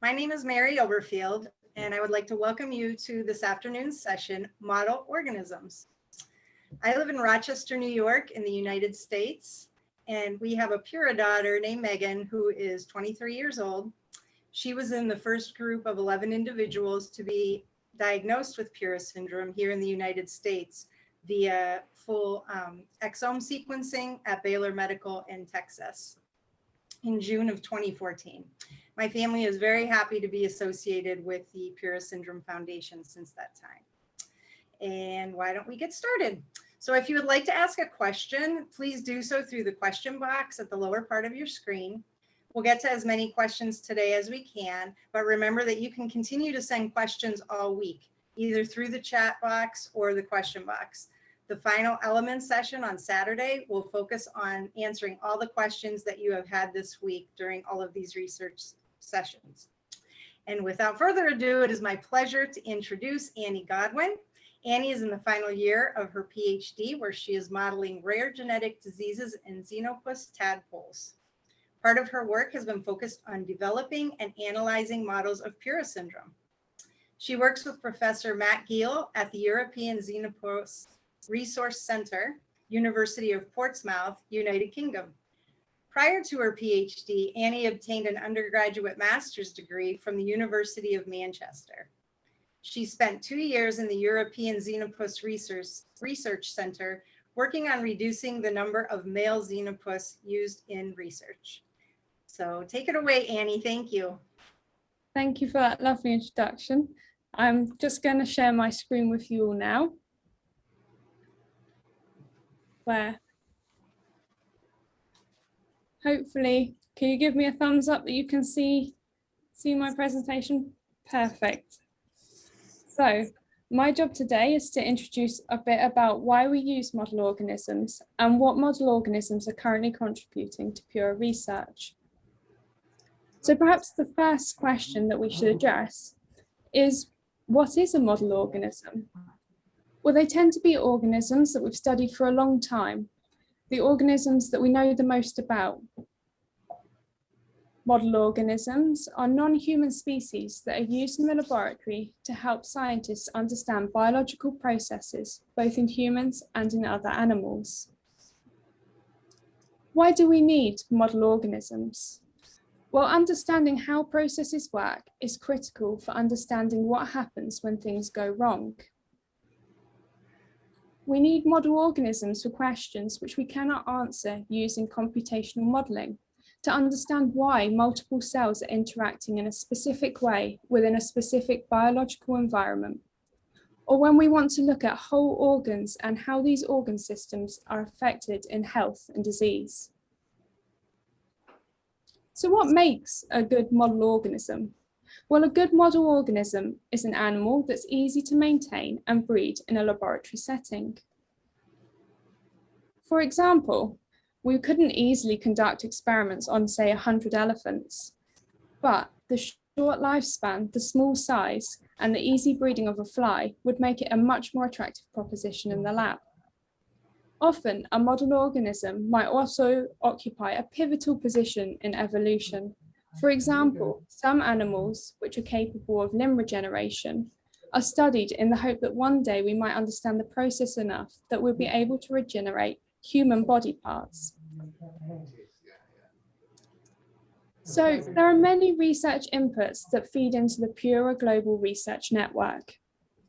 My name is Mary Oberfield, and I would like to welcome you to this afternoon's session, Model Organisms. I live in Rochester, New York in the United States, and we have a Pura daughter named Megan who is 23 years old. She was in the first group of 11 individuals to be diagnosed with Pura syndrome here in the United States via full exome sequencing at Baylor Medical in Texas in June of 2014. My family is very happy to be associated with the Pura Syndrome Foundation since that time. And why don't we get started? So if you would like to ask a question, please do so through the question box at the lower part of your screen. We'll get to as many questions today as we can, but remember that you can continue to send questions all week, either through the chat box or the question box. The final element session on Saturday will focus on answering all the questions that you have had this week during all of these research sessions. And without further ado, it is my pleasure to introduce Annie Godwin. Annie is in the final year of her PhD, where she is modeling rare genetic diseases in xenopus tadpoles. Part of her work has been focused on developing and analyzing models of Pura syndrome. She works with Professor Matt Giel at the European Xenopus Resource Center, University of Portsmouth, United Kingdom. Prior to her PhD, Annie obtained an undergraduate master's degree from the University of Manchester. She spent 2 years in the European Xenopus Research Center working on reducing the number of male xenopus used in research. So take it away, Annie. Thank you. Thank you for that lovely introduction. I'm just going to share my screen with you all now. Where hopefully, can you give me a thumbs up that you can see my presentation? Perfect. So my job today is to introduce a bit about why we use model organisms and what model organisms are currently contributing to Pura research. So perhaps the first question that we should address is, what is a model organism? Well, they tend to be organisms that we've studied for a long time, the organisms that we know the most about. Model organisms are non-human species that are used in the laboratory to help scientists understand biological processes, both in humans and in other animals. Why do we need model organisms? Well, understanding how processes work is critical for understanding what happens when things go wrong. We need model organisms for questions which we cannot answer using computational modeling, to understand why multiple cells are interacting in a specific way within a specific biological environment, or when we want to look at whole organs and how these organ systems are affected in health and disease. So what makes a good model organism? Well, a good model organism is an animal that's easy to maintain and breed in a laboratory setting. For example, we couldn't easily conduct experiments on, say, 100 elephants, but the short lifespan, the small size, and the easy breeding of a fly would make it a much more attractive proposition in the lab. Often, a model organism might also occupy a pivotal position in evolution. For example, some animals which are capable of limb regeneration are studied in the hope that one day we might understand the process enough that we'll be able to regenerate human body parts. So there are many research inputs that feed into the Pura Global Research Network.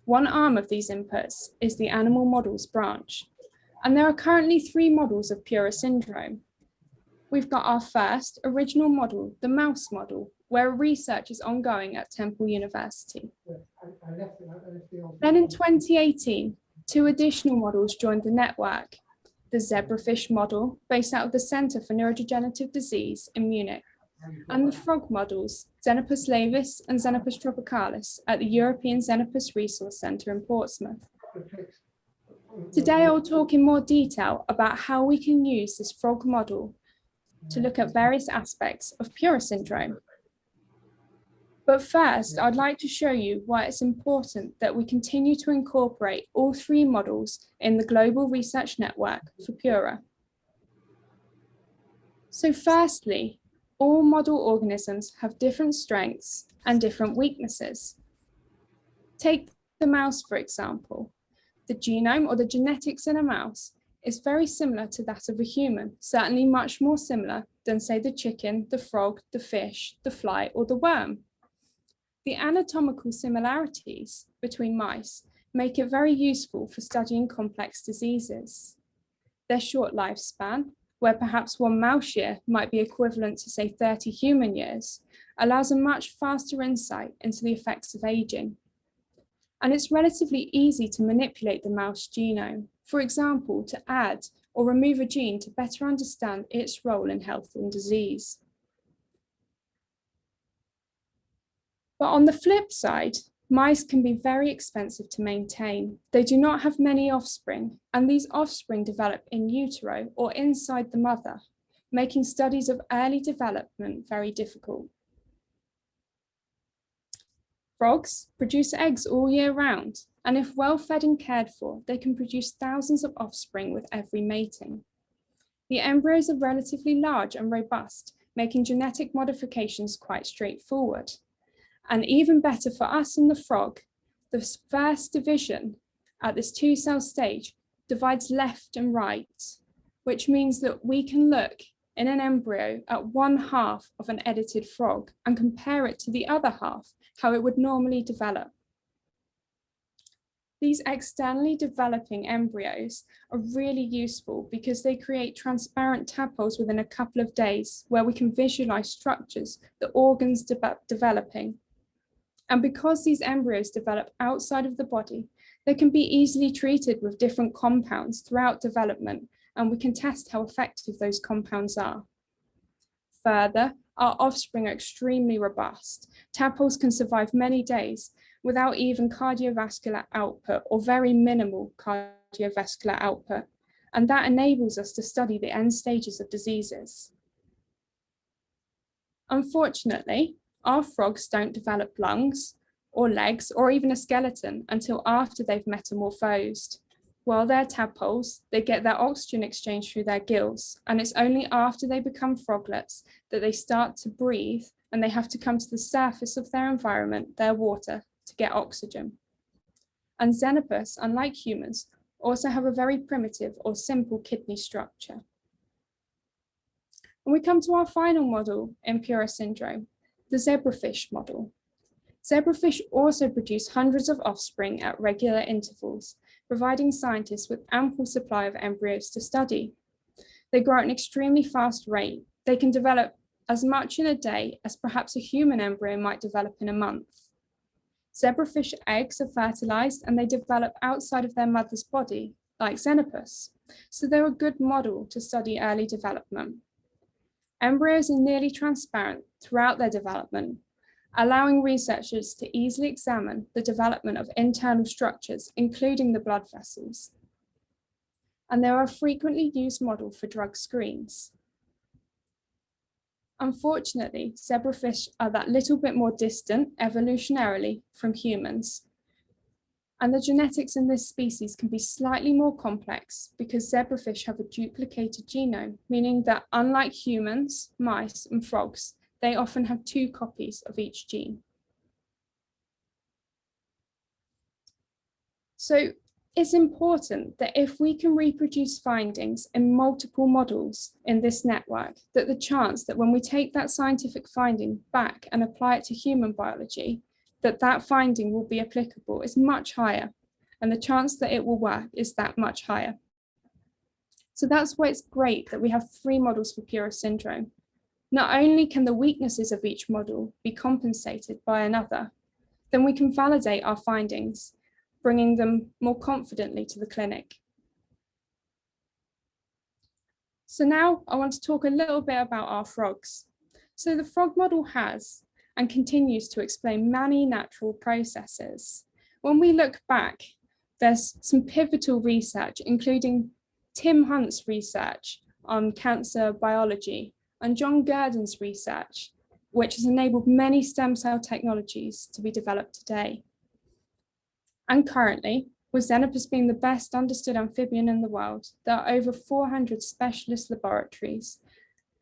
One arm of these inputs is the animal models branch, and there are currently 3 models of Pura syndrome. We've got our first original model, the mouse model, where research is ongoing at Temple University. Then in 2018, 2 additional models joined the network, the zebrafish model, based out of the Center for Neurodegenerative Disease in Munich, and the frog models, Xenopus laevis and Xenopus tropicalis, at the European Xenopus Resource Center in Portsmouth. Today, I'll talk in more detail about how we can use this frog model to look at various aspects of Pura syndrome. But first, I'd like to show you why it's important that we continue to incorporate all 3 models in the Global Research Network for Pura. So firstly, all model organisms have different strengths and different weaknesses. Take the mouse, for example. The genome or the genetics in a mouse is very similar to that of a human, certainly much more similar than, say, the chicken, the frog, the fish, the fly, or the worm. The anatomical similarities between mice make it very useful for studying complex diseases. Their short lifespan, where perhaps one mouse year might be equivalent to, say, 30 human years, allows a much faster insight into the effects of aging. And it's relatively easy to manipulate the mouse genome, for example, to add or remove a gene to better understand its role in health and disease. But on the flip side, mice can be very expensive to maintain. They do not have many offspring, and these offspring develop in utero or inside the mother, making studies of early development very difficult. Frogs produce eggs all year round, and if well fed and cared for, they can produce thousands of offspring with every mating. The embryos are relatively large and robust, making genetic modifications quite straightforward. And even better for us in the frog, the first division at this 2-cell stage divides left and right, which means that we can look in an embryo at one half of an edited frog and compare it to the other half, how it would normally develop. These externally developing embryos are really useful because they create transparent tadpoles within a couple of days where we can visualize structures, the organs developing. And because these embryos develop outside of the body, they can be easily treated with different compounds throughout development, and we can test how effective those compounds are. Further, our offspring are extremely robust. Tadpoles can survive many days without even cardiovascular output or very minimal cardiovascular output, and that enables us to study the end stages of diseases. Unfortunately, our frogs don't develop lungs or legs or even a skeleton until after they've metamorphosed. While they're tadpoles, they get their oxygen exchange through their gills, and it's only after they become froglets that they start to breathe and they have to come to the surface of their environment, their water, to get oxygen. And xenopus, unlike humans, also have a very primitive or simple kidney structure. And we come to our final model in Pura syndrome, the zebrafish model. Zebrafish also produce hundreds of offspring at regular intervals, providing scientists with ample supply of embryos to study. They grow at an extremely fast rate. They can develop as much in a day as perhaps a human embryo might develop in a month. Zebrafish eggs are fertilized and they develop outside of their mother's body, like xenopus, so they're a good model to study early development. Embryos are nearly transparent throughout their development, allowing researchers to easily examine the development of internal structures, including the blood vessels. And they are a frequently used model for drug screens. Unfortunately, zebrafish are that little bit more distant evolutionarily from humans. And the genetics in this species can be slightly more complex because zebrafish have a duplicated genome, meaning that unlike humans, mice, and frogs, they often have 2 copies of each gene. So it's important that if we can reproduce findings in multiple models in this network, that the chance that when we take that scientific finding back and apply it to human biology, that finding will be applicable is much higher, and the chance that it will work is that much higher. So that's why it's great that we have 3 models for Pura syndrome. Not only can the weaknesses of each model be compensated by another, then we can validate our findings, bringing them more confidently to the clinic. So now I want to talk a little bit about our frogs. So the frog model has and continues to explain many natural processes. When we look back, there's some pivotal research, including Tim Hunt's research on cancer biology and John Gurdon's research, which has enabled many stem cell technologies to be developed today. And currently, with xenopus being the best understood amphibian in the world, there are over 400 specialist laboratories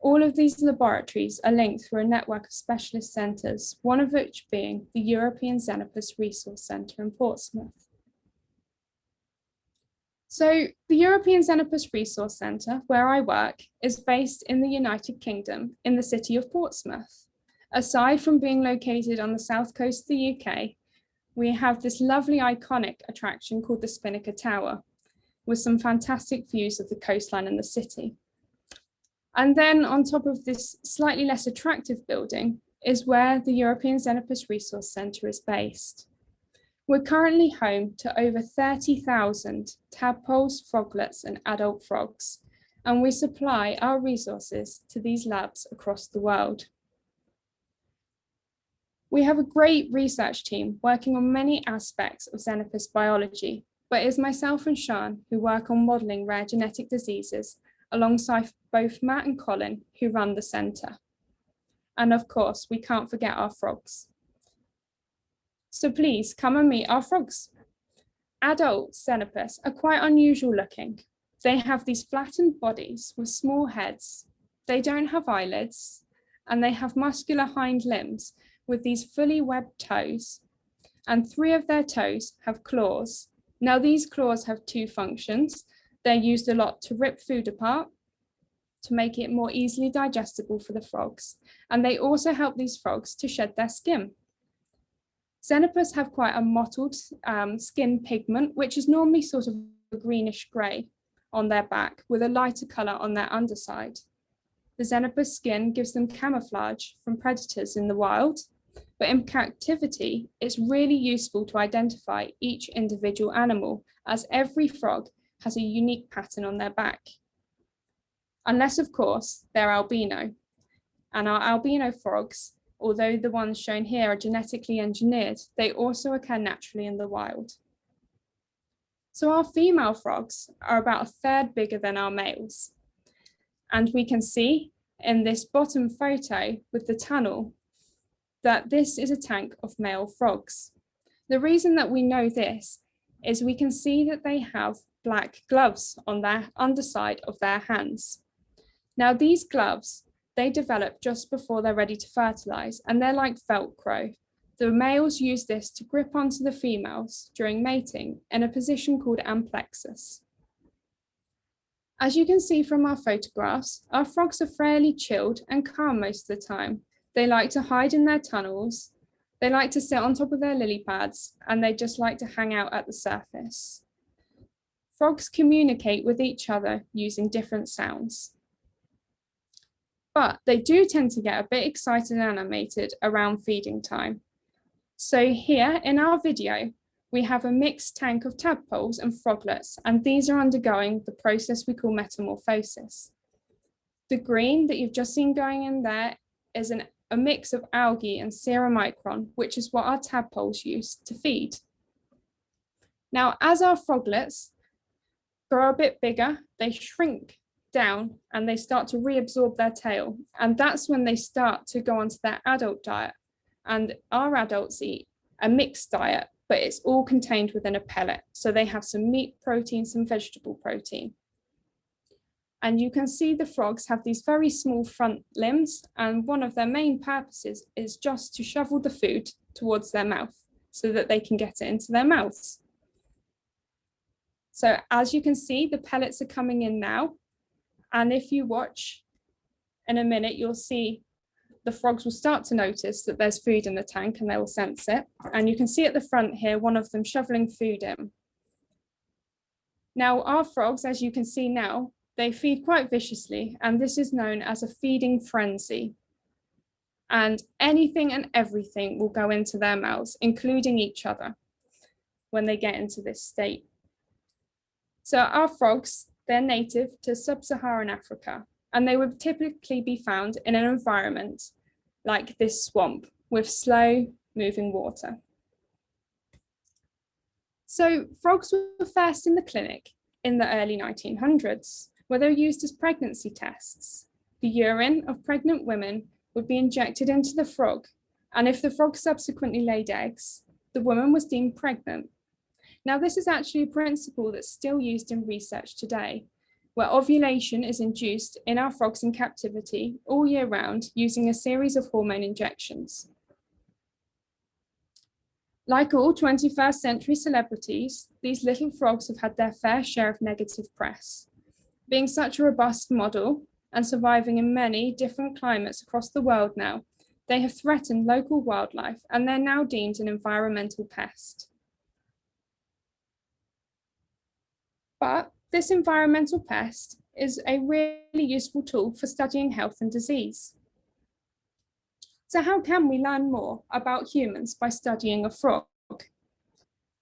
All of these laboratories are linked through a network of specialist centres, one of which being the European Xenopus Resource Centre in Portsmouth. So the European Xenopus Resource Centre, where I work, is based in the United Kingdom in the city of Portsmouth. Aside from being located on the south coast of the UK, we have this lovely iconic attraction called the Spinnaker Tower, with some fantastic views of the coastline and the city. And then on top of this slightly less attractive building is where the European Xenopus Resource Centre is based. We're currently home to over 30,000 tadpoles, froglets, and adult frogs, and we supply our resources to these labs across the world. We have a great research team working on many aspects of Xenopus biology, but it is myself and Sean who work on modelling rare genetic diseases alongside both Matt and Colin, who run the centre. And of course, we can't forget our frogs. So please come and meet our frogs. Adult Xenopus are quite unusual looking. They have these flattened bodies with small heads. They don't have eyelids, and they have muscular hind limbs with these fully webbed toes, and 3 of their toes have claws. Now these claws have 2 functions. They're used a lot to rip food apart, to make it more easily digestible for the frogs, and they also help these frogs to shed their skin. Xenopus have quite a mottled skin pigment, which is normally sort of a greenish grey on their back with a lighter colour on their underside. The Xenopus skin gives them camouflage from predators in the wild, but in captivity, it's really useful to identify each individual animal, as every frog has a unique pattern on their back. Unless, of course, they're albino. And our albino frogs, although the ones shown here are genetically engineered, they also occur naturally in the wild. So our female frogs are about 1/3 bigger than our males. And we can see in this bottom photo with the tunnel that this is a tank of male frogs. The reason that we know this is we can see that they have black gloves on their underside of their hands. Now these gloves, they develop just before they're ready to fertilize, and they're like Velcro. The males use this to grip onto the females during mating in a position called amplexus. As you can see from our photographs, our frogs are fairly chilled and calm most of the time. They like to hide in their tunnels, they like to sit on top of their lily pads, and they just like to hang out at the surface. Frogs communicate with each other using different sounds. But they do tend to get a bit excited and animated around feeding time. So here in our video, we have a mixed tank of tadpoles and froglets, and these are undergoing the process we call metamorphosis. The green that you've just seen going in there is a mix of algae and ceromicron, which is what our tadpoles use to feed. Now, as our froglets grow a bit bigger, they shrink down and they start to reabsorb their tail. And that's when they start to go onto their adult diet. And our adults eat a mixed diet, but it's all contained within a pellet. So they have some meat protein, some vegetable protein. And you can see the frogs have these very small front limbs, and one of their main purposes is just to shovel the food towards their mouth so that they can get it into their mouths. So as you can see, the pellets are coming in now. And if you watch in a minute, you'll see the frogs will start to notice that there's food in the tank and they will sense it. And you can see at the front here, one of them shoveling food in. Now our frogs, as you can see now, they feed quite viciously, and this is known as a feeding frenzy. And anything and everything will go into their mouths, including each other, when they get into this state. So our frogs, they're native to sub-Saharan Africa, and they would typically be found in an environment like this swamp with slow moving water. So frogs were first in the clinic in the early 1900s, where they were used as pregnancy tests. The urine of pregnant women would be injected into the frog, and if the frog subsequently laid eggs, the woman was deemed pregnant. Now, this is actually a principle that's still used in research today, where ovulation is induced in our frogs in captivity all year round using a series of hormone injections. Like all 21st century celebrities, these little frogs have had their fair share of negative press. Being such a robust model and surviving in many different climates across the world now, they have threatened local wildlife and they're now deemed an environmental pest. But this environmental pest is a really useful tool for studying health and disease. So how can we learn more about humans by studying a frog?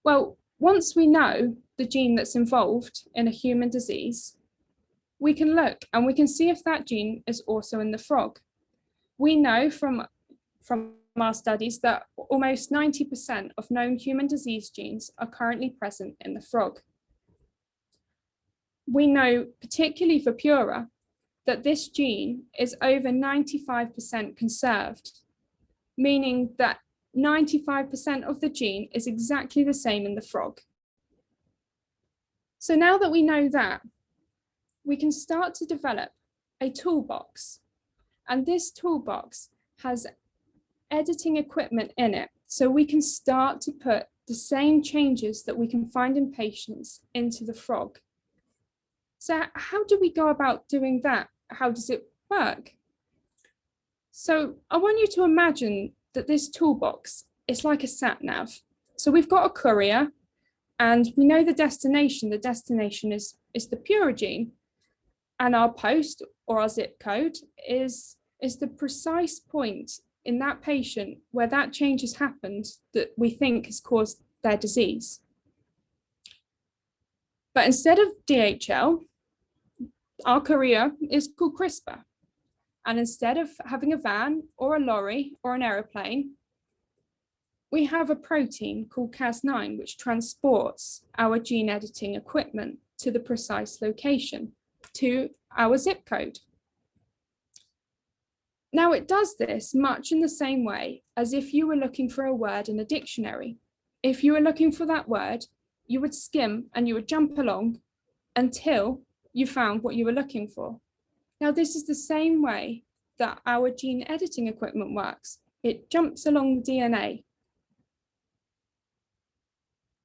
Well, once we know the gene that's involved in a human disease, we can look and we can see if that gene is also in the frog. We know from our studies that almost 90% of known human disease genes are currently present in the frog. We know, particularly for Pura, that this gene is over 95% conserved, meaning that 95% of the gene is exactly the same in the frog. So now that we know that, we can start to develop a toolbox. And this toolbox has editing equipment in it, so we can start to put the same changes that we can find in patients into the frog. So how do we go about doing that? How does it work? So I want you to imagine that this toolbox is like a sat nav. So we've got a courier and we know the destination. The destination is the Pura gene, and our post or our zip code is the precise point in that patient where that change has happened that we think has caused their disease. But instead of DHL, our courier is called CRISPR. And instead of having a van or a lorry or an aeroplane, we have a protein called Cas9, which transports our gene editing equipment to the precise location, to our zip code. Now it does this much in the same way as if you were looking for a word in a dictionary. If you were looking for that word, you would skim and you would jump along until you found what you were looking for. Now, this is the same way that our gene editing equipment works. It jumps along the DNA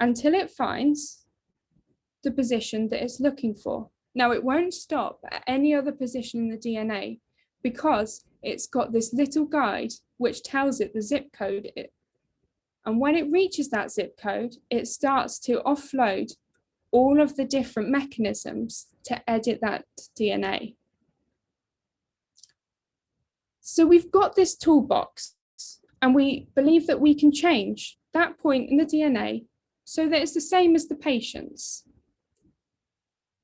until it finds the position that it's looking for. Now, it won't stop at any other position in the DNA because it's got this little guide which tells it the zip code. And when it reaches that zip code, it starts to offload all of the different mechanisms to edit that DNA. So we've got this toolbox and we believe that we can change that point in the DNA so that it's the same as the patient's.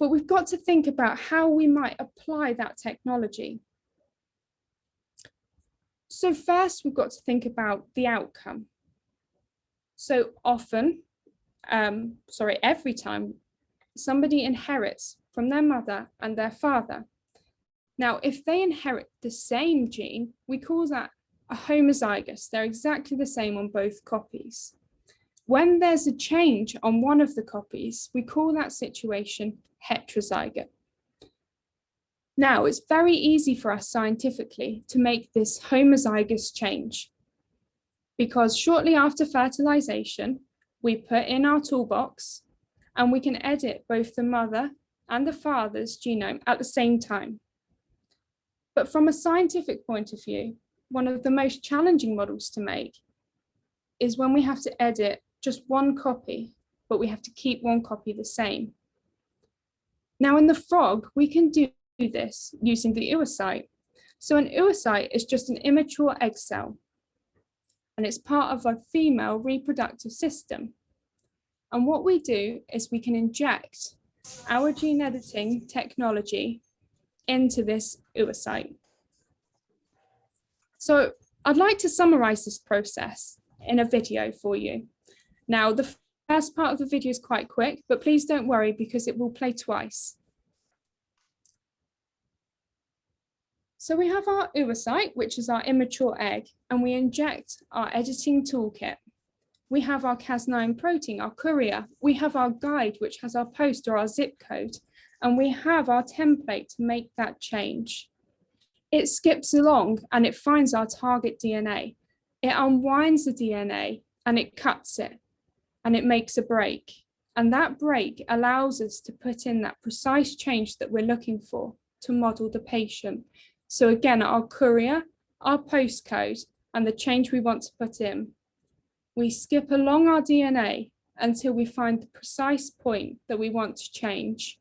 But we've got to think about how we might apply that technology. So first, we've got to think about the outcome. So every time somebody inherits from their mother and their father. Now, if they inherit the same gene, we call that a homozygous. They're exactly the same on both copies. When there's a change on one of the copies, we call that situation heterozygote. Now, it's very easy for us scientifically to make this homozygous change because shortly after fertilization, we put in our toolbox and we can edit both the mother and the father's genome at the same time. But from a scientific point of view, one of the most challenging models to make is when we have to edit just one copy, but we have to keep one copy the same. Now in the frog, we can do this using the oocyte. So an oocyte is just an immature egg cell, and it's part of a female reproductive system. And what we do is we can inject our gene editing technology into this oocyte. So I'd like to summarize this process in a video for you. Now, the first part of the video is quite quick, but please don't worry because it will play twice. So we have our oocyte, which is our immature egg, and we inject our editing toolkit. We have our Cas9 protein, our courier. We have our guide, which has our post or our zip code, and we have our template to make that change. It skips along and it finds our target DNA. It unwinds the DNA and it cuts it and it makes a break. And that break allows us to put in that precise change that we're looking for to model the patient. So again, our courier, our postcode, and the change we want to put in. We skip along our DNA until we find the precise point that we want to change.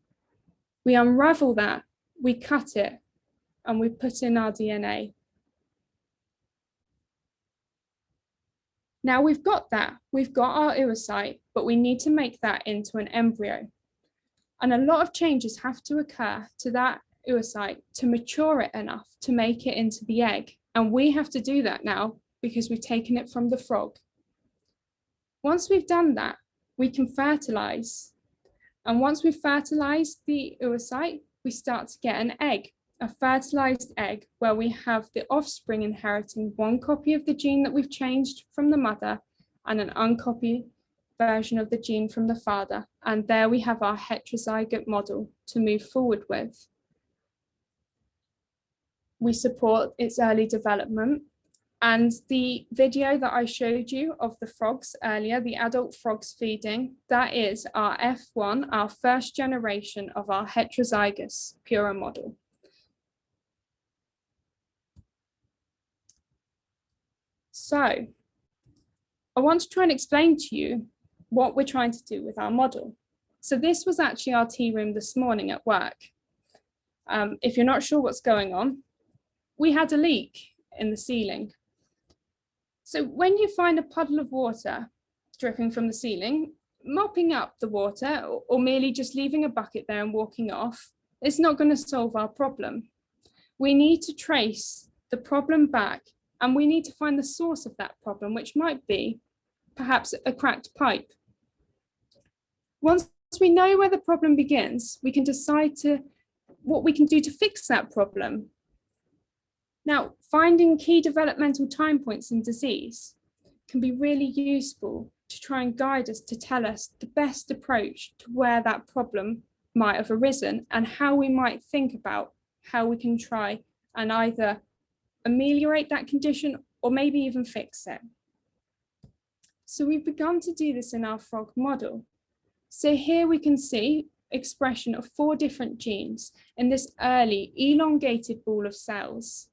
We unravel that, we cut it, and we put in our DNA. Now we've got that, we've got our oocyte, but we need to make that into an embryo. And a lot of changes have to occur to that oocyte to mature it enough to make it into the egg. And we have to do that now because we've taken it from the frog. Once we've done that, we can fertilize. And once we've fertilized the oocyte, we start to get an egg, a fertilized egg, where we have the offspring inheriting one copy of the gene that we've changed from the mother and an uncopied version of the gene from the father. And there we have our heterozygote model to move forward with. We support its early development. And the video that I showed you of the frogs earlier, the adult frogs feeding, that is our F1, our first generation of our heterozygous Pura model. So I want to try and explain to you what we're trying to do with our model. So this was actually our tea room this morning at work. If you're not sure what's going on, we had a leak in the ceiling. So when you find a puddle of water dripping from the ceiling, mopping up the water or merely just leaving a bucket there and walking off, it's not going to solve our problem. We need to trace the problem back, and we need to find the source of that problem, which might be perhaps a cracked pipe. Once we know where the problem begins, we can decide what we can do to fix that problem. Now, finding key developmental time points in disease can be really useful to try and guide us to tell us the best approach to where that problem might have arisen and how we might think about how we can try and either ameliorate that condition or maybe even fix it. So we've begun to do this in our frog model. So here we can see expression of 4 different genes in this early elongated ball of cells.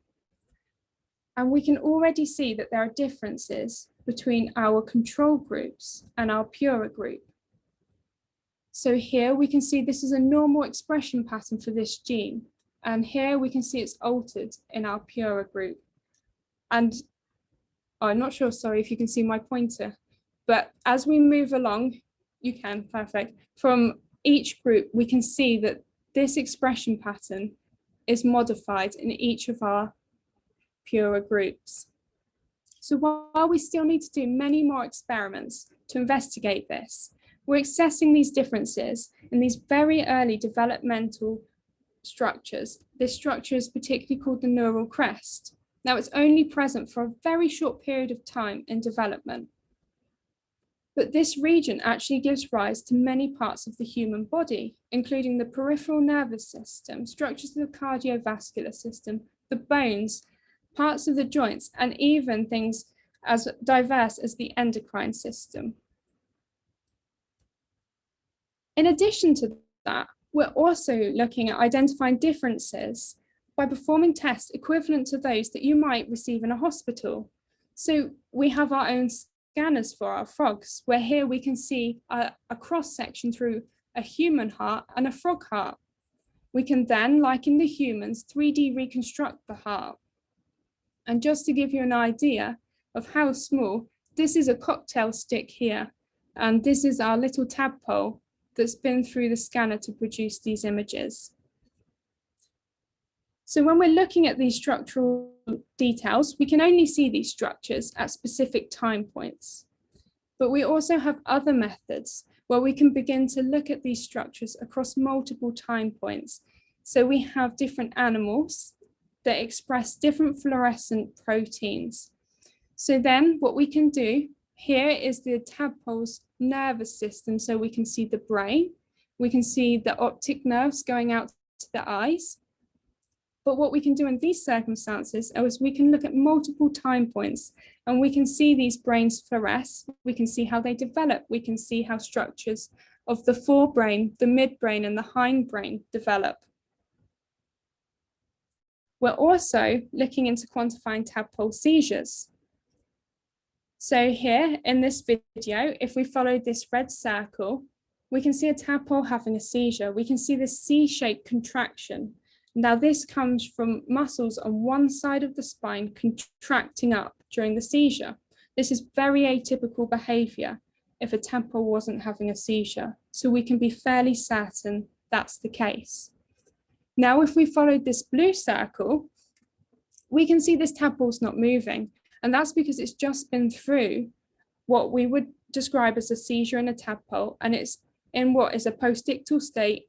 And we can already see that there are differences between our control groups and our Pura group. So here we can see this is a normal expression pattern for this gene. And here we can see it's altered in our Pura group. And I'm not sure, sorry, if you can see my pointer, but as we move along, you can, perfect. From each group, we can see that this expression pattern is modified in each of our Pura groups. So while we still need to do many more experiments to investigate this, we're accessing these differences in these very early developmental structures. This structure is particularly called the neural crest. Now, it's only present for a very short period of time in development. But this region actually gives rise to many parts of the human body, including the peripheral nervous system, structures of the cardiovascular system, the bones, parts of the joints, and even things as diverse as the endocrine system. In addition to that, we're also looking at identifying differences by performing tests equivalent to those that you might receive in a hospital. So we have our own scanners for our frogs, where here we can see a cross-section through a human heart and a frog heart. We can then, like in the humans, 3D reconstruct the heart. And just to give you an idea of how small, this is a cocktail stick here, and this is our little tadpole that's been through the scanner to produce these images. So when we're looking at these structural details, we can only see these structures at specific time points. But we also have other methods where we can begin to look at these structures across multiple time points. So we have different animals that express different fluorescent proteins. So then what we can do here is the tadpole's nervous system, so we can see the brain. We can see the optic nerves going out to the eyes. But what we can do in these circumstances is we can look at multiple time points and we can see these brains fluoresce. We can see how they develop. We can see how structures of the forebrain, the midbrain, and the hindbrain develop. We're also looking into quantifying tadpole seizures. So here in this video, if we follow this red circle, we can see a tadpole having a seizure. We can see the C-shaped contraction. Now this comes from muscles on one side of the spine contracting up during the seizure. This is very atypical behavior if a tadpole wasn't having a seizure. So we can be fairly certain that's the case. Now, if we followed this blue circle, we can see this tadpole's not moving. And that's because it's just been through what we would describe as a seizure in a tadpole, and it's in what is a postictal state.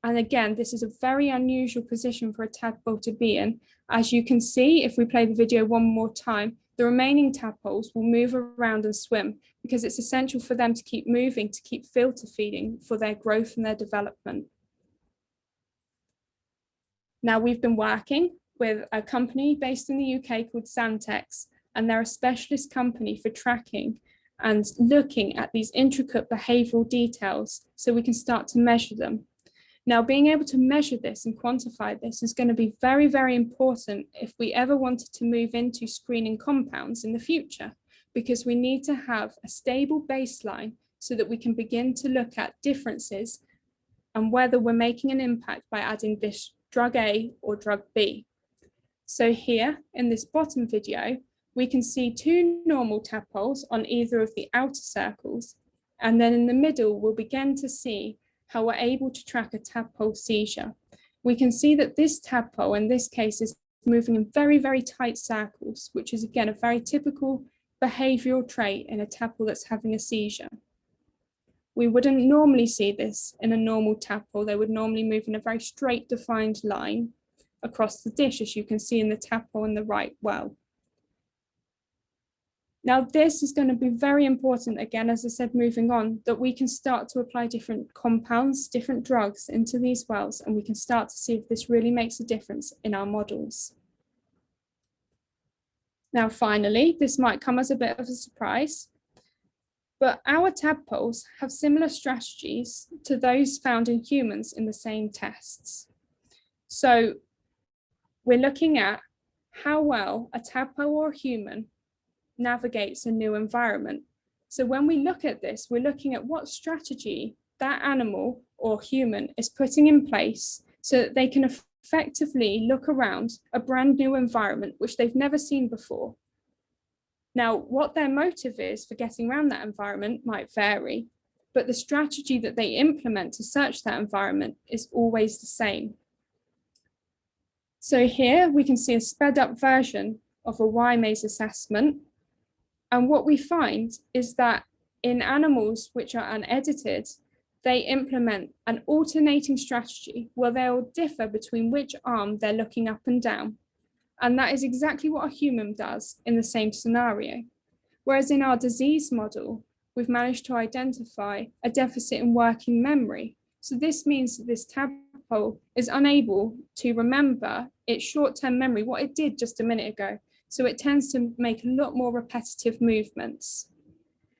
And again, this is a very unusual position for a tadpole to be in. As you can see, if we play the video one more time, the remaining tadpoles will move around and swim because it's essential for them to keep moving, to keep filter feeding for their growth and their development. Now, we've been working with a company based in the UK called Santex, and they're a specialist company for tracking and looking at these intricate behavioral details so we can start to measure them. Now, being able to measure this and quantify this is going to be very, very important if we ever wanted to move into screening compounds in the future, because we need to have a stable baseline so that we can begin to look at differences and whether we're making an impact by adding this drug A or drug B. So here in this bottom video, we can see two normal tadpoles on either of the outer circles, and then in the middle, we'll begin to see how we're able to track a tadpole seizure. We can see that this tadpole in this case is moving in very, very tight circles, which is again a very typical behavioral trait in a tadpole that's having a seizure. We wouldn't normally see this in a normal tadpole. They would normally move in a very straight defined line across the dish, as you can see in the tadpole in the right well. Now, this is going to be very important, again, as I said, moving on, that we can start to apply different compounds, different drugs into these wells, and we can start to see if this really makes a difference in our models. Now, finally, this might come as a bit of a surprise, but our tadpoles have similar strategies to those found in humans in the same tests. So we're looking at how well a tadpole or a human navigates a new environment. So when we look at this, we're looking at what strategy that animal or human is putting in place so that they can effectively look around a brand new environment which they've never seen before. Now, what their motive is for getting around that environment might vary, but the strategy that they implement to search that environment is always the same. So here we can see a sped up version of a Y-maze assessment. And what we find is that in animals which are unedited, they implement an alternating strategy where they'll differ between which arm they're looking up and down. And that is exactly what a human does in the same scenario. Whereas in our disease model, we've managed to identify a deficit in working memory. So this means that this tadpole is unable to remember its short-term memory, what it did just a minute ago. So it tends to make a lot more repetitive movements.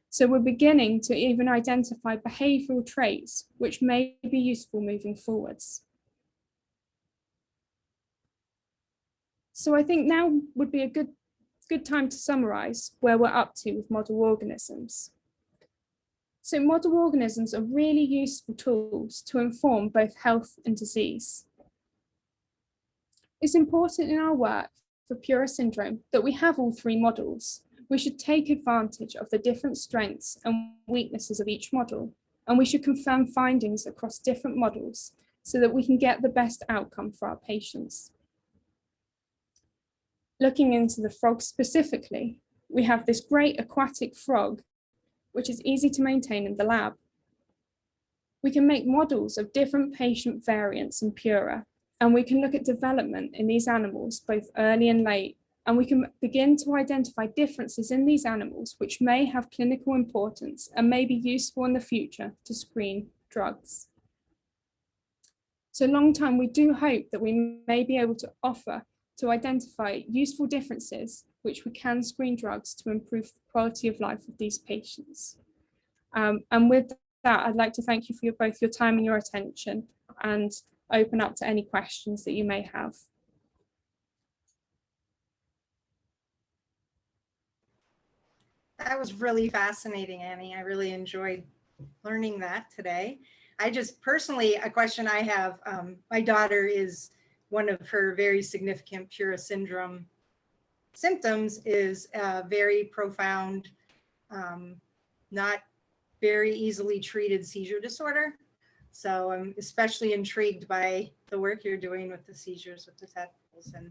So we're beginning to even identify behavioral traits which may be useful moving forwards. So I think now would be a good time to summarize where we're up to with model organisms. So model organisms are really useful tools to inform both health and disease. It's important in our work for Pura syndrome that we have all three models. We should take advantage of the different strengths and weaknesses of each model, and we should confirm findings across different models so that we can get the best outcome for our patients. Looking into the frog specifically, we have this great aquatic frog, which is easy to maintain in the lab. We can make models of different patient variants in Pura, and we can look at development in these animals, both early and late, and we can begin to identify differences in these animals which may have clinical importance and may be useful in the future to screen drugs. So long term, we do hope that we may be able to offer to identify useful differences, which we can screen drugs to improve the quality of life of these patients. And with that, I'd like to thank you for both your time and your attention, and open up to any questions that you may have. That was really fascinating, Annie. I really enjoyed learning that today. I just personally, a question I have, my daughter is, one of her very significant Pura syndrome symptoms is a very profound, not very easily treated seizure disorder. So I'm especially intrigued by the work you're doing with the seizures with the tadpoles. And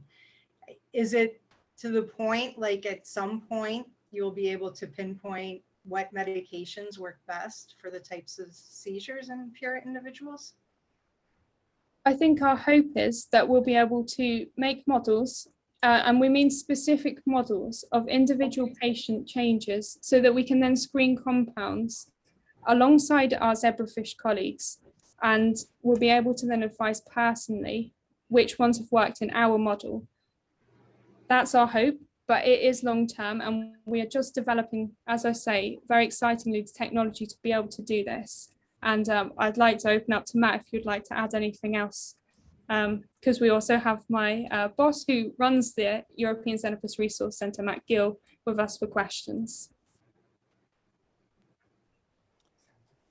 is it to the point, like at some point, you'll be able to pinpoint what medications work best for the types of seizures in Pura individuals? I think our hope is that we'll be able to make models, and we mean specific models of individual patient changes, so that we can then screen compounds alongside our zebrafish colleagues, and we'll be able to then advise personally which ones have worked in our model. That's our hope, but it is long term, and we are just developing, as I say, very excitingly, the technology to be able to do this. And I'd like to open up to Matt if you'd like to add anything else, because we also have my boss who runs the European Xenopus Resource Centre, Matt Gill, with us for questions.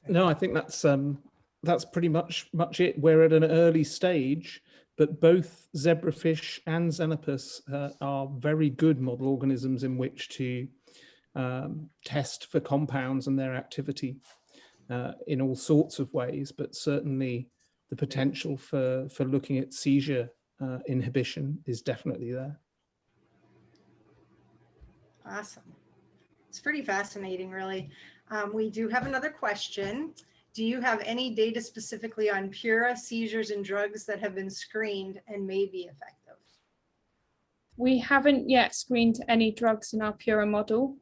No, I think that's pretty much it. We're at an early stage, but both zebrafish and Xenopus are very good model organisms in which to test for compounds and their activity in all sorts of ways, but certainly the potential for looking at seizure inhibition is definitely there. Awesome. It's pretty fascinating, really. We do have another question. Do you have any data specifically on Pura seizures and drugs that have been screened and may be effective? We haven't yet screened any drugs in our Pura model.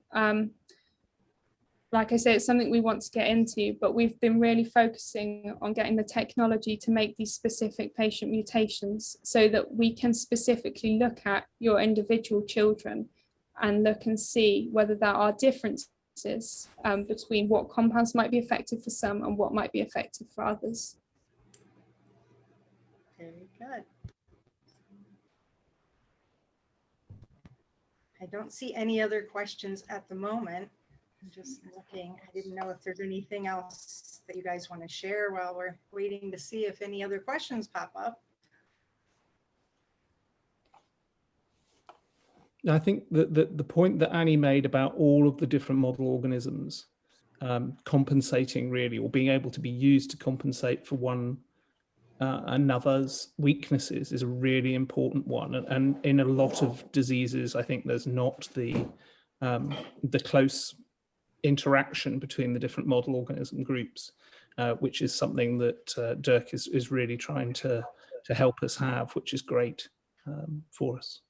Like I say, it's something we want to get into, but we've been really focusing on getting the technology to make these specific patient mutations so that we can specifically look at your individual children and look and see whether there are differences between what compounds might be effective for some and what might be effective for others. Very good. I don't see any other questions at the moment. I'm just looking. I didn't know if there's anything else that you guys want to share while we're waiting to see if any other questions pop up. I think that the point that Annie made about all of the different model organisms compensating really, or being able to be used to compensate for one another's weaknesses, is a really important one. And in a lot of diseases, I think there's not the close interaction between the different model organism groups, which is something that Dirk is really trying to help us have, which is great for us.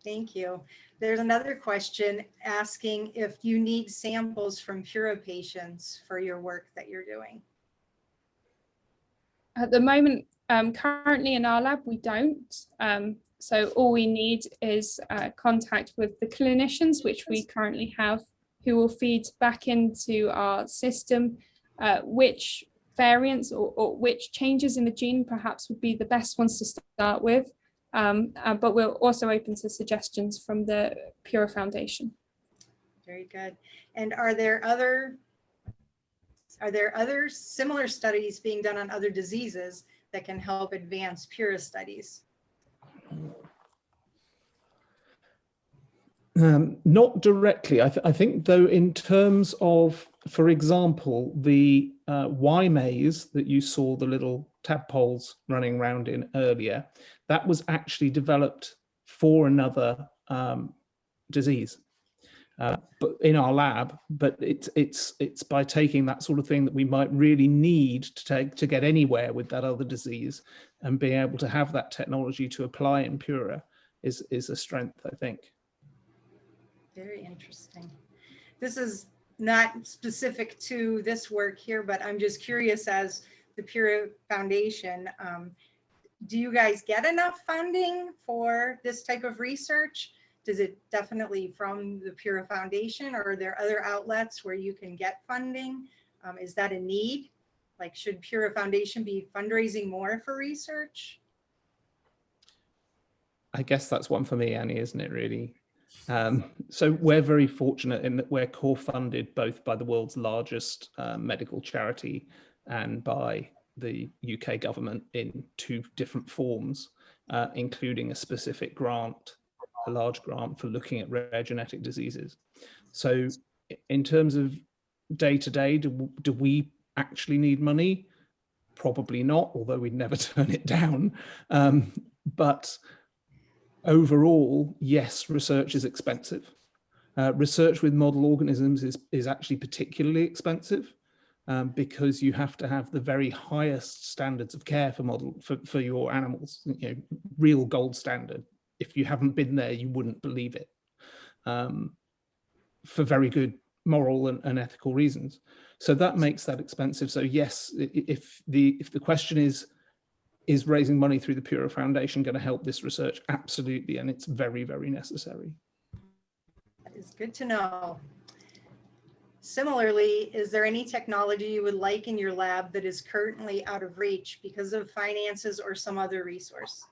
Thank you. There's another question asking if you need samples from Pura patients for your work that you're doing. At the moment, currently in our lab, we don't. So all we need is contact with the clinicians, which we currently have, who will feed back into our system which variants or which changes in the gene perhaps would be the best ones to start with. But we're also open to suggestions from the Pura Foundation. Very good. And are there other similar studies being done on other diseases that can help advance Pura studies? Not directly. I think, though, in terms of, for example, the Y maze that you saw the little tadpoles running around in earlier, that was actually developed for another disease, but in our lab. But it's by taking that sort of thing that we might really need to get anywhere with that other disease, and being able to have that technology to apply in Pura is a strength, I think. Very interesting. This is not specific to this work here, but I'm just curious, as the Pura Foundation. Do you guys get enough funding for this type of research? Does it definitely from the Pura Foundation, or are there other outlets where you can get funding? Is that a need? Like, should Pura Foundation be fundraising more for research? I guess that's one for me, Annie, isn't it, really? So we're very fortunate in that we're core-funded both by the world's largest medical charity and by the UK government in 2 different forms, including a specific grant, a large grant for looking at rare genetic diseases. So in terms of day-to-day, do we actually need money? Probably not, although we'd never turn it down. But overall, yes, research is expensive. Research with model organisms is actually particularly expensive because you have to have the very highest standards of care for your animals, real gold standard. If you haven't been there, you wouldn't believe it, for very good moral and ethical reasons. So that makes that expensive. So yes, if the question is raising money through the Pura Foundation going to help this research? Absolutely, and it's very, very necessary. That is good to know. Similarly, is there any technology you would like in your lab that is currently out of reach because of finances or some other resource?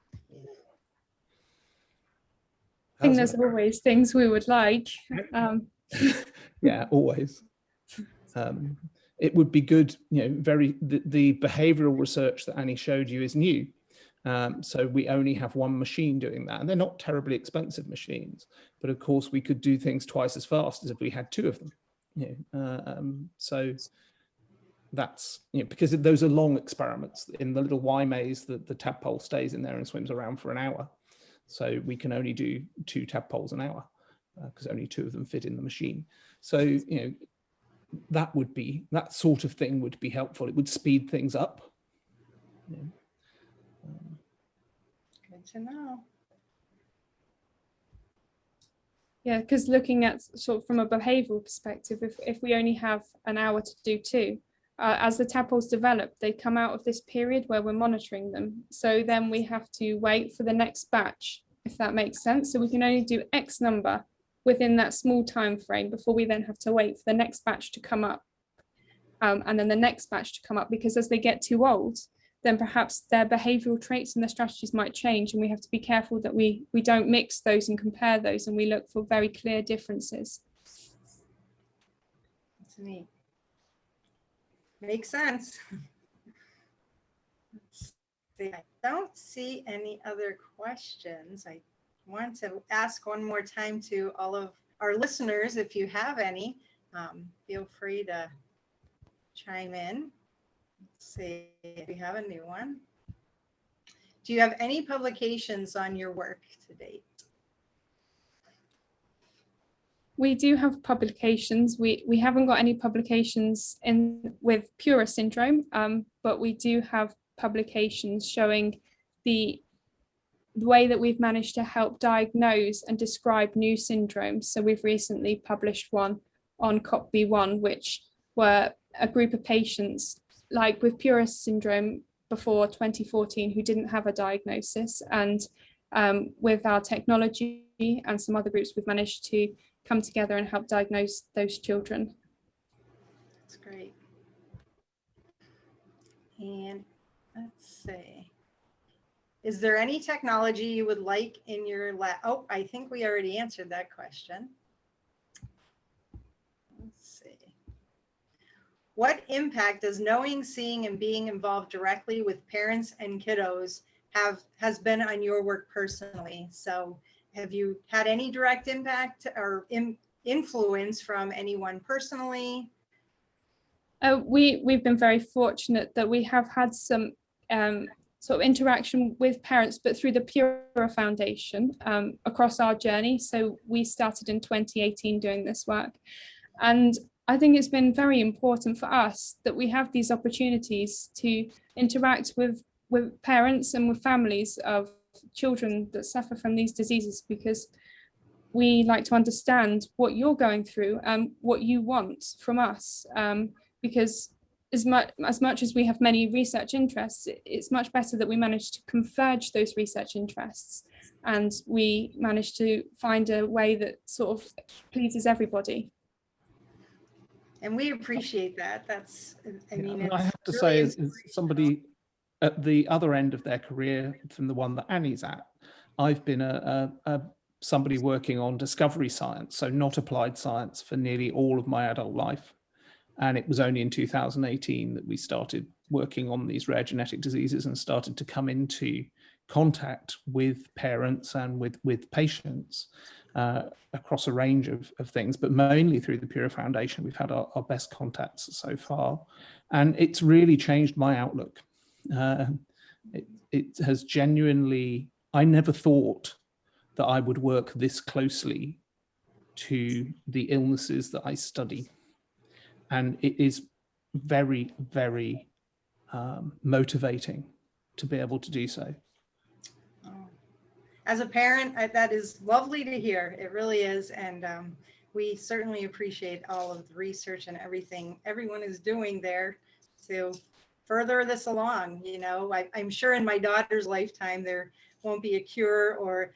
I think there's always things we would like. Yeah, always. It would be good, the behavioral research that Annie showed you is new. So we only have one machine doing that, and they're not terribly expensive machines, but of course we could do things twice as fast as if we had 2 of them. So that's, because those are long experiments. In the little Y maze, the tadpole stays in there and swims around for an hour. So we can only do 2 tadpoles an hour because only 2 of them fit in the machine. So, that sort of thing would be helpful. It would speed things up. Good to know. Yeah, because looking at sort of from a behavioural perspective, if we only have an hour to do 2, as the tadpoles develop, they come out of this period where we're monitoring them. So then we have to wait for the next batch, if that makes sense. So we can only do X number within that small time frame before we then have to wait for the next batch to come up, and then the next batch to come up, because as they get too old, then perhaps their behavioural traits and their strategies might change, and we have to be careful that we don't mix those and compare those, and we look for very clear differences. That's neat. Makes sense. Let's see. I don't see any other questions. I want to ask one more time to all of our listeners, if you have any, feel free to chime in. Let's see if we have a new one. Do you have any publications on your work to date? We do have publications. We haven't got any publications with Pura syndrome, but we do have publications showing the way that we've managed to help diagnose and describe new syndromes. So we've recently published one on COPB1, which were a group of patients like with Pura syndrome before 2014 who didn't have a diagnosis. And with our technology and some other groups, we've managed to come together and help diagnose those children. That's great. And let's see. Is there any technology you would like in your lab? Oh, I think we already answered that question. Let's see. What impact does knowing, seeing, and being involved directly with parents and kiddos has been on your work personally? So have you had any direct impact or influence from anyone personally? We've been very fortunate that we have had some sort of interaction with parents, but through the Pura Foundation across our journey. So we started in 2018 doing this work. And I think it's been very important for us that we have these opportunities to interact with parents and with families of children that suffer from these diseases, because we like to understand what you're going through and what you want from us, because as much as we have many research interests, it's much better that we manage to converge those research interests, and we manage to find a way that sort of pleases everybody. And we appreciate that. That's, I mean, I it's have to really say, as somebody at the other end of their career from the one that Annie's at, I've been somebody working on discovery science, so not applied science, for nearly all of my adult life. And it was only in 2018 that we started working on these rare genetic diseases and started to come into contact with parents and with patients across a range of things, but mainly through the Pura Foundation. We've had our best contacts so far, and it's really changed my outlook. It has genuinely, I never thought that I would work this closely to the illnesses that I study. And it is very, very motivating to be able to do so. As a parent, that is lovely to hear. It really is. And we certainly appreciate all of the research and everything everyone is doing there to further this along. You know, I'm sure in my daughter's lifetime, there won't be a cure or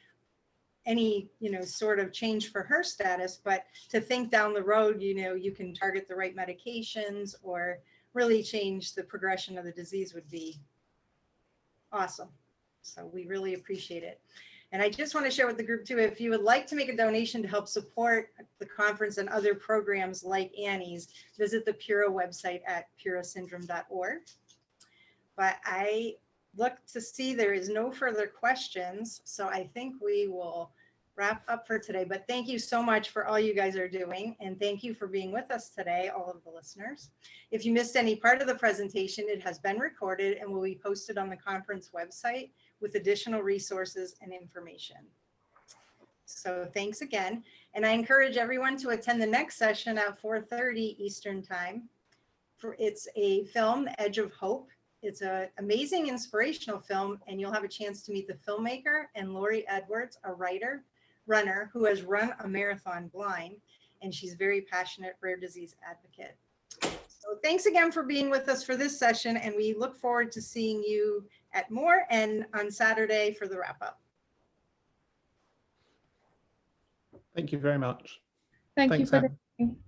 any, you know, sort of change for her status, but to think down the road, you know, you can target the right medications or really change the progression of the disease would be awesome. So we really appreciate it. And I just want to share with the group too, if you would like to make a donation to help support the conference and other programs like Annie's, visit the Pura website at purasyndrome.org. But I look to see there is no further questions. So I think we will wrap up for today. But thank you so much for all you guys are doing. And thank you for being with us today, all of the listeners. If you missed any part of the presentation, it has been recorded and will be posted on the conference website with additional resources and information. So thanks again. And I encourage everyone to attend the next session at 4:30 Eastern Time. It's a film, Edge of Hope. It's an amazing inspirational film, and you'll have a chance to meet the filmmaker and Lori Edwards, a runner who has run a marathon blind, and she's very passionate rare disease advocate. So thanks again for being with us for this session, and we look forward to seeing you at more and on Saturday for the wrap up. Thank you very much. Thank you Thanks, for Anne. listening.